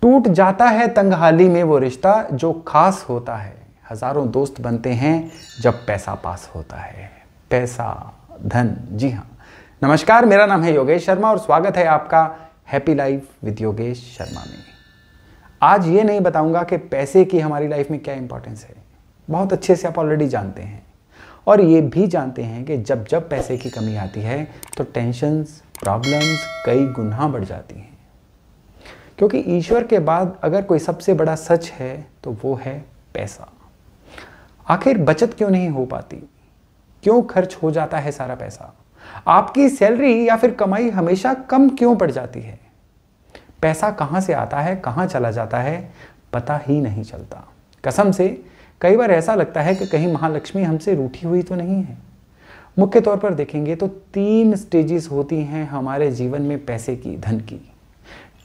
टूट जाता है तंगहाली में वो रिश्ता जो खास होता है। हजारों दोस्त बनते हैं जब पैसा पास होता है। पैसा, धन, जी हाँ। नमस्कार, मेरा नाम है योगेश शर्मा और स्वागत है आपका happy life with Yogesh Sharma में। आज ये नहीं बताऊंगा कि पैसे की हमारी लाइफ में क्या इंपॉर्टेंस है, बहुत अच्छे से आप ऑलरेडी जानते हैं। और ये भी जानते हैं कि जब जब पैसे की कमी आती है तो टेंशन्स, प्रॉब्लम्स कई गुना बढ़ जाती हैं। क्योंकि ईश्वर के बाद अगर कोई सबसे बड़ा सच है तो वो है पैसा। आखिर बचत क्यों नहीं हो पाती? क्यों खर्च हो जाता है सारा पैसा? आपकी सैलरी या फिर कमाई हमेशा कम क्यों पड़ जाती है? पैसा कहां से आता है, कहां चला जाता है, पता ही नहीं चलता। कसम से कई बार ऐसा लगता है कि कहीं महालक्ष्मी हमसे रूठी हुई तो नहीं है। मुख्य तौर पर देखेंगे तो 3 स्टेजेस होती हैं हमारे जीवन में पैसे की, धन की।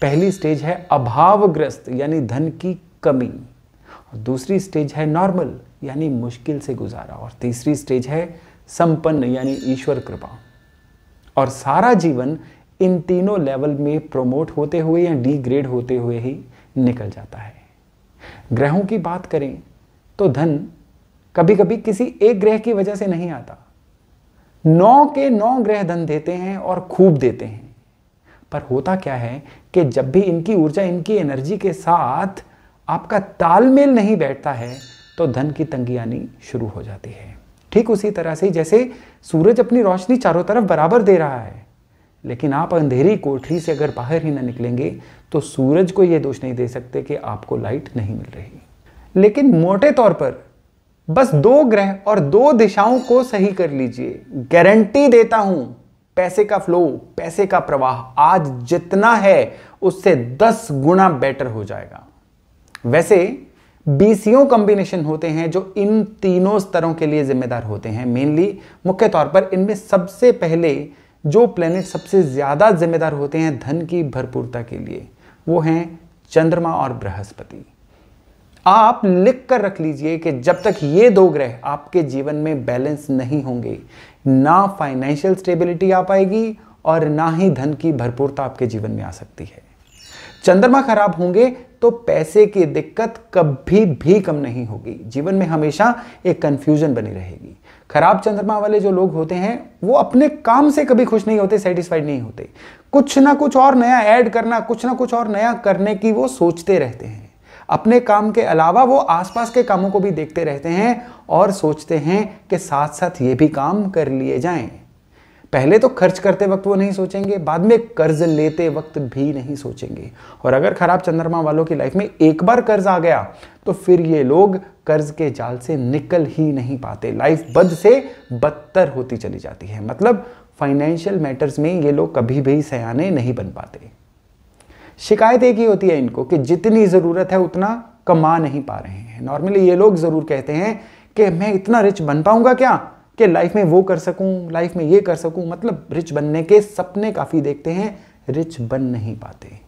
पहली स्टेज है अभावग्रस्त यानी धन की कमी, और दूसरी स्टेज है नॉर्मल यानी मुश्किल से गुजारा, और तीसरी स्टेज है संपन्न यानी ईश्वर कृपा। और सारा जीवन इन तीनों लेवल में प्रमोट होते हुए या डिग्रेड होते हुए ही निकल जाता है। ग्रहों की बात करें तो धन कभी कभी किसी एक ग्रह की वजह से नहीं आता। 9 के 9 ग्रह धन देते हैं और खूब देते हैं। पर होता क्या है कि जब भी इनकी ऊर्जा, इनकी एनर्जी के साथ आपका तालमेल नहीं बैठता है तो धन की तंगी आनी शुरू हो जाती है। ठीक उसी तरह से जैसे सूरज अपनी रोशनी चारों तरफ बराबर दे रहा है, लेकिन आप अंधेरी कोठरी से अगर बाहर ही ना निकलेंगे तो सूरज को यह दोष नहीं दे सकते कि आपको लाइट नहीं मिल रही। लेकिन मोटे तौर पर बस 2 ग्रह और 2 दिशाओं को सही कर लीजिए, गारंटी देता हूं पैसे का फ्लो, पैसे का प्रवाह आज जितना है उससे 10 गुना बेटर हो जाएगा। वैसे बीसीओ कॉम्बिनेशन होते हैं जो इन तीनों स्तरों के लिए जिम्मेदार होते हैं। मेनली मुख्य तौर पर इनमें सबसे पहले जो प्लेनेट सबसे ज्यादा जिम्मेदार होते हैं धन की भरपूरता के लिए, वो हैं चंद्रमा और बृहस्पति। आप लिख कर रख लीजिए कि जब तक ये 2 ग्रह आपके जीवन में बैलेंस नहीं होंगे, ना फाइनेंशियल स्टेबिलिटी आ पाएगी और ना ही धन की भरपूरता आपके जीवन में आ सकती है। चंद्रमा खराब होंगे तो पैसे की दिक्कत कभी भी कम नहीं होगी। जीवन में हमेशा एक कंफ्यूजन बनी रहेगी। खराब चंद्रमा वाले जो लोग होते हैं वो अपने काम से कभी खुश नहीं होते, सेटिस्फाइड नहीं होते। कुछ ना कुछ और नया ऐड करना, कुछ ना कुछ और नया करने की वो सोचते रहते हैं। अपने काम के अलावा वो आसपास के कामों को भी देखते रहते हैं और सोचते हैं कि साथ साथ ये भी काम कर लिए जाएं। पहले तो खर्च करते वक्त वो नहीं सोचेंगे, बाद में कर्ज लेते वक्त भी नहीं सोचेंगे। और अगर खराब चंद्रमा वालों की लाइफ में एक बार कर्ज आ गया तो फिर ये लोग कर्ज के जाल से निकल ही नहीं पाते। लाइफ बद से बदतर होती चली जाती है। मतलब फाइनेंशियल मैटर्स में ये लोग कभी भी सयाने नहीं बन पाते। शिकायत एक ही होती है इनको कि जितनी ज़रूरत है उतना कमा नहीं पा रहे हैं। नॉर्मली ये लोग ज़रूर कहते हैं कि मैं इतना रिच बन पाऊंगा क्या कि लाइफ में वो कर सकूं, लाइफ में ये कर सकूं। मतलब रिच बनने के सपने काफ़ी देखते हैं, रिच बन नहीं पाते।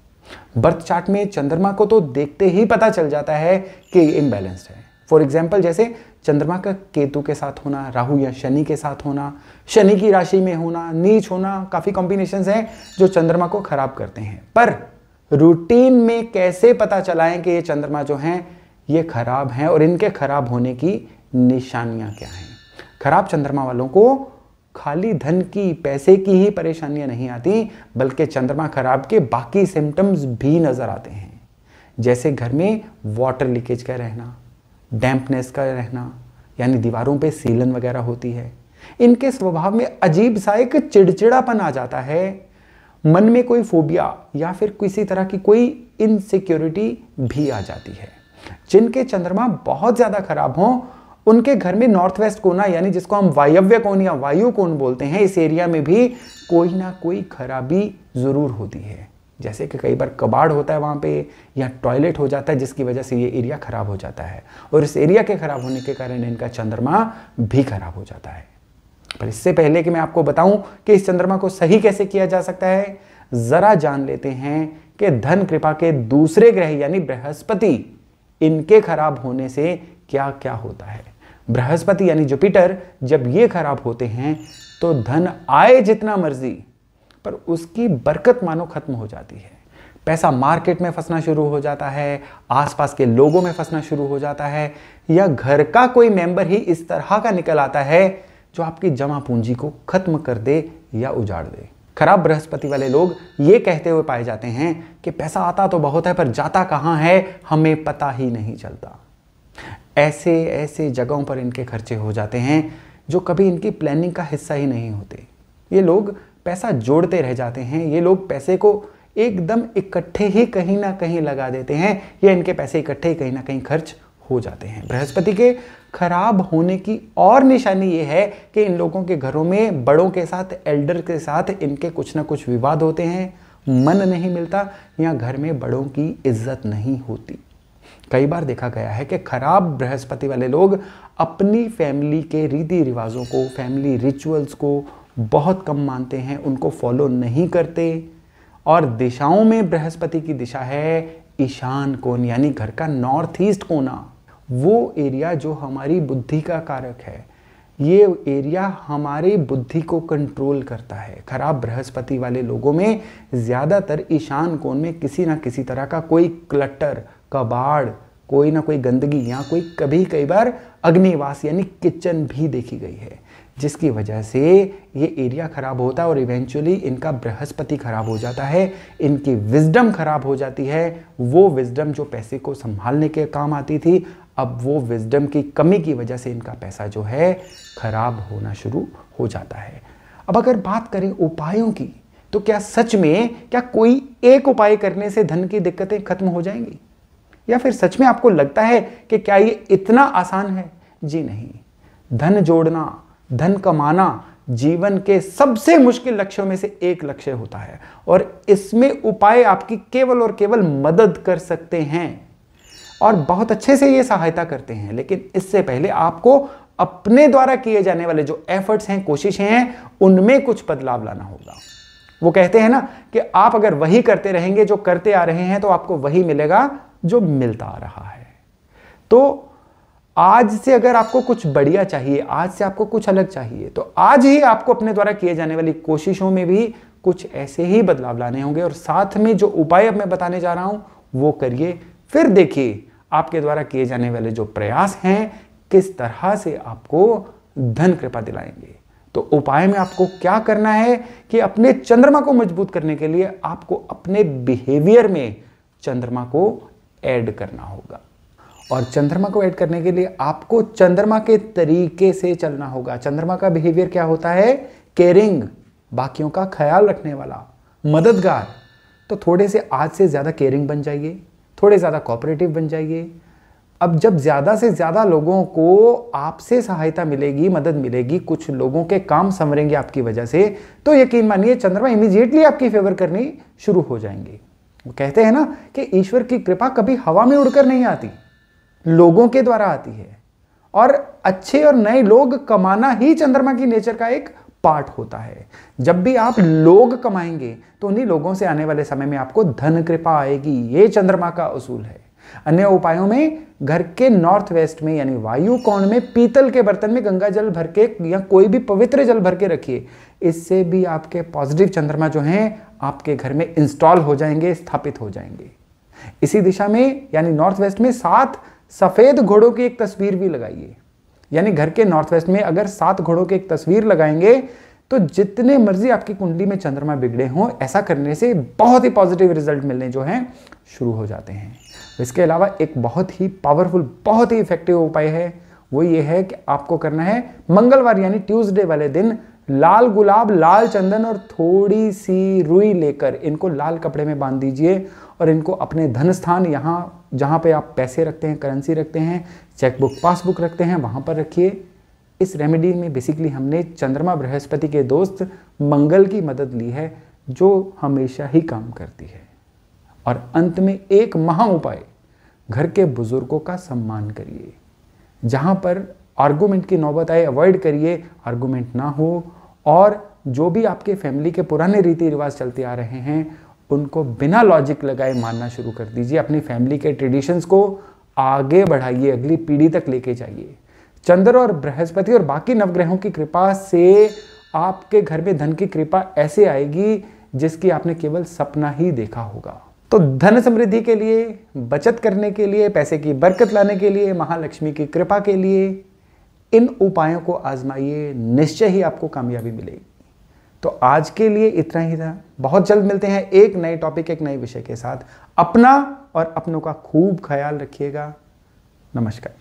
बर्थ चार्ट में चंद्रमा को तो देखते ही पता चल जाता है कि इम्बैलेंस्ड है। फॉर एग्जाम्पल जैसे चंद्रमा का केतु के साथ होना, राहु या शनि के साथ होना, शनि की राशि में होना, नीच होना, काफ़ी कॉम्बिनेशंस हैं जो चंद्रमा को खराब करते हैं। पर रूटीन में कैसे पता चलाएं कि ये चंद्रमा जो हैं ये खराब हैं और इनके खराब होने की निशानियां क्या हैं? खराब चंद्रमा वालों को खाली धन की, पैसे की ही परेशानियां नहीं आती, बल्कि चंद्रमा खराब के बाकी सिम्टम्स भी नजर आते हैं। जैसे घर में वाटर लीकेज का रहना, डैम्पनेस का रहना, यानी दीवारों पे सीलन वगैरह होती है। इनके स्वभाव में अजीब सा एक चिड़चिड़ापन आ जाता है। मन में कोई फोबिया या फिर किसी तरह की कोई इनसिक्योरिटी भी आ जाती है। जिनके चंद्रमा बहुत ज्यादा खराब हों उनके घर में नॉर्थ वेस्ट कोना यानी जिसको हम वायव्य कोण या वायु कोण बोलते हैं, इस एरिया में भी कोई ना कोई खराबी जरूर होती है। जैसे कि कई बार कबाड़ होता है वहां पे या टॉयलेट हो जाता है जिसकी वजह से ये एरिया खराब हो जाता है, और इस एरिया के खराब होने के कारण इनका चंद्रमा भी खराब हो जाता है। पर इससे पहले कि मैं आपको बताऊं कि इस चंद्रमा को सही कैसे किया जा सकता है, जरा जान लेते हैं कि धन कृपा के दूसरे ग्रह यानी बृहस्पति, इनके खराब होने से क्या क्या होता है। बृहस्पति यानी जुपिटर जब ये खराब होते हैं तो धन आए जितना मर्जी, पर उसकी बरकत मानो खत्म हो जाती है। पैसा मार्केट में फंसना शुरू हो जाता है, आसपास के लोगों में फंसना शुरू हो जाता है, या घर का कोई मेंबर ही इस तरह का निकल आता है जो आपकी जमा पूंजी को खत्म कर दे या उजाड़ दे। खराब बृहस्पति वाले लोग ये कहते हुए पाए जाते हैं कि पैसा आता तो बहुत है पर जाता कहाँ है हमें पता ही नहीं चलता। ऐसे ऐसे जगहों पर इनके खर्चे हो जाते हैं जो कभी इनकी प्लानिंग का हिस्सा ही नहीं होते। ये लोग पैसा जोड़ते रह जाते हैं, ये लोग पैसे को एकदम इकट्ठे ही कहीं ना कहीं लगा देते हैं, या इनके पैसे इकट्ठे ही कहीं ना कहीं खर्च हो जाते हैं। बृहस्पति के खराब होने की और निशानी ये है कि इन लोगों के घरों में बड़ों के साथ, एल्डर के साथ इनके कुछ ना कुछ विवाद होते हैं, मन नहीं मिलता, या घर में बड़ों की इज्जत नहीं होती। कई बार देखा गया है कि खराब बृहस्पति वाले लोग अपनी फैमिली के रीति रिवाजों को, फैमिली रिचुअल्स को बहुत कम मानते हैं, उनको फॉलो नहीं करते। और दिशाओं में बृहस्पति की दिशा है ईशान कोण, यानी घर का नॉर्थ ईस्ट कोना, वो एरिया जो हमारी बुद्धि का कारक है, ये एरिया हमारी बुद्धि को कंट्रोल करता है। खराब बृहस्पति वाले लोगों में ज़्यादातर ईशान कोण में किसी ना किसी तरह का कोई क्लटर, कबाड़, कोई ना कोई गंदगी, या कोई कई बार अग्निवास यानी किचन भी देखी गई है, जिसकी वजह से ये एरिया खराब होता है और इवेंचुअली इनका बृहस्पति खराब हो जाता है, इनकी विजडम खराब हो जाती है। वो विजडम जो पैसे को संभालने के काम आती थी, अब वो विजडम की कमी की वजह से इनका पैसा जो है खराब होना शुरू हो जाता है। अब अगर बात करें उपायों की, तो क्या सच में कोई एक उपाय करने से धन की दिक्कतें खत्म हो जाएंगी, या फिर सच में आपको लगता है कि क्या ये इतना आसान है? जी नहीं। धन जोड़ना, धन कमाना जीवन के सबसे मुश्किल लक्ष्यों में से एक लक्ष्य होता है, और इसमें उपाय आपकी केवल और केवल मदद कर सकते हैं और बहुत अच्छे से ये सहायता करते हैं। लेकिन इससे पहले आपको अपने द्वारा किए जाने वाले जो एफर्ट्स हैं, कोशिशें हैं, उनमें कुछ बदलाव लाना होगा। वो कहते हैं ना कि आप अगर वही करते रहेंगे जो करते आ रहे हैं, तो आपको वही मिलेगा जो मिलता आ रहा है। तो आज से अगर आपको कुछ बढ़िया चाहिए, आज से आपको कुछ अलग चाहिए, तो आज ही आपको अपने द्वारा किए जाने वाली कोशिशों में भी कुछ ऐसे ही बदलाव लाने होंगे, और साथ में जो उपाय अब मैं बताने जा रहा हूं वो करिए। फिर देखिए आपके द्वारा किए जाने वाले जो प्रयास हैं किस तरह से आपको धन कृपा दिलाएंगे। तो उपाय में आपको क्या करना है कि अपने चंद्रमा को मजबूत करने के लिए आपको अपने बिहेवियर में चंद्रमा को ऐड करना होगा, और चंद्रमा को ऐड करने के लिए आपको चंद्रमा के तरीके से चलना होगा। चंद्रमा का बिहेवियर क्या होता है? केयरिंग, बाकियों का ख्याल रखने वाला, मददगार। तो थोड़े से आज से ज़्यादा केयरिंग बन जाइए, थोड़े ज़्यादा कोऑपरेटिव बन जाइए। अब जब ज़्यादा से ज़्यादा लोगों को आपसे सहायता मिलेगी, मदद मिलेगी, कुछ लोगों के काम संवरेंगे आपकी वजह से, तो यकीन मानिए चंद्रमा इमीडिएटली आपकी फेवर करनी शुरू हो जाएंगे। वो कहते हैं ना कि ईश्वर की कृपा कभी हवा में उड़कर नहीं आती, लोगों के द्वारा आती है, और अच्छे और नए लोग कमाना ही चंद्रमा की नेचर का एक पार्ट होता है। जब भी आप लोग कमाएंगे तो उन्हीं लोगों से आने वाले समय में आपको धन कृपा आएगी। ये चंद्रमा का उसूल है। अन्य उपायों में घर के नॉर्थ वेस्ट में यानी वायु कोण में पीतल के बर्तन में गंगा जल भर के या कोई भी पवित्र जल भर के रखिए। इससे भी आपके पॉजिटिव चंद्रमा जो हैं आपके घर में इंस्टॉल हो जाएंगे, स्थापित हो जाएंगे। इसी दिशा में यानी नॉर्थ वेस्ट में 7 सफेद घोड़ों की एक तस्वीर भी लगाइए। यानी घर के नॉर्थ वेस्ट में अगर 7 घोड़ों की एक तस्वीर लगाएंगे तो जितने मर्जी आपकी कुंडली में चंद्रमा बिगड़े हों, ऐसा करने से बहुत ही पॉजिटिव रिजल्ट मिलने जो हैं शुरू हो जाते हैं। इसके अलावा एक बहुत ही पावरफुल, बहुत ही इफेक्टिव उपाय है, वो ये है कि आपको करना है मंगलवार यानी ट्यूसडे वाले दिन लाल गुलाब, लाल चंदन और थोड़ी सी रुई लेकर इनको लाल कपड़े में बांध दीजिए और इनको अपने धन स्थान, यहाँ जहाँ पे आप पैसे रखते हैं, करेंसी रखते हैं, चेकबुक, पासबुक रखते हैं, वहाँ पर रखिए। इस रेमेडी में बेसिकली हमने चंद्रमा बृहस्पति के दोस्त मंगल की मदद ली है जो हमेशा ही काम करती है। और अंत में एक महा उपाय, घर के बुजुर्गों का सम्मान करिए। जहाँ पर आर्गुमेंट की नौबत आए अवॉइड करिए, आर्गुमेंट ना हो, और जो भी आपके फैमिली के पुराने रीति रिवाज चलते आ रहे हैं उनको बिना लॉजिक लगाए मानना शुरू कर दीजिए। अपनी फैमिली के ट्रेडिशंस को आगे बढ़ाइए, अगली पीढ़ी तक लेके जाइए। चंद्र और बृहस्पति और बाकी नवग्रहों की कृपा से आपके घर में धन की कृपा ऐसे आएगी जिसकी आपने केवल सपना ही देखा होगा। तो धन समृद्धि के लिए, बचत करने के लिए, पैसे की बरकत लाने के लिए, महालक्ष्मी की कृपा के लिए इन उपायों को आजमाइए, निश्चय ही आपको कामयाबी मिलेगी। तो आज के लिए इतना ही था। बहुत जल्द मिलते हैं एक नए टॉपिक, एक नए विषय के साथ। अपना और अपनों का खूब ख्याल रखिएगा। नमस्कार।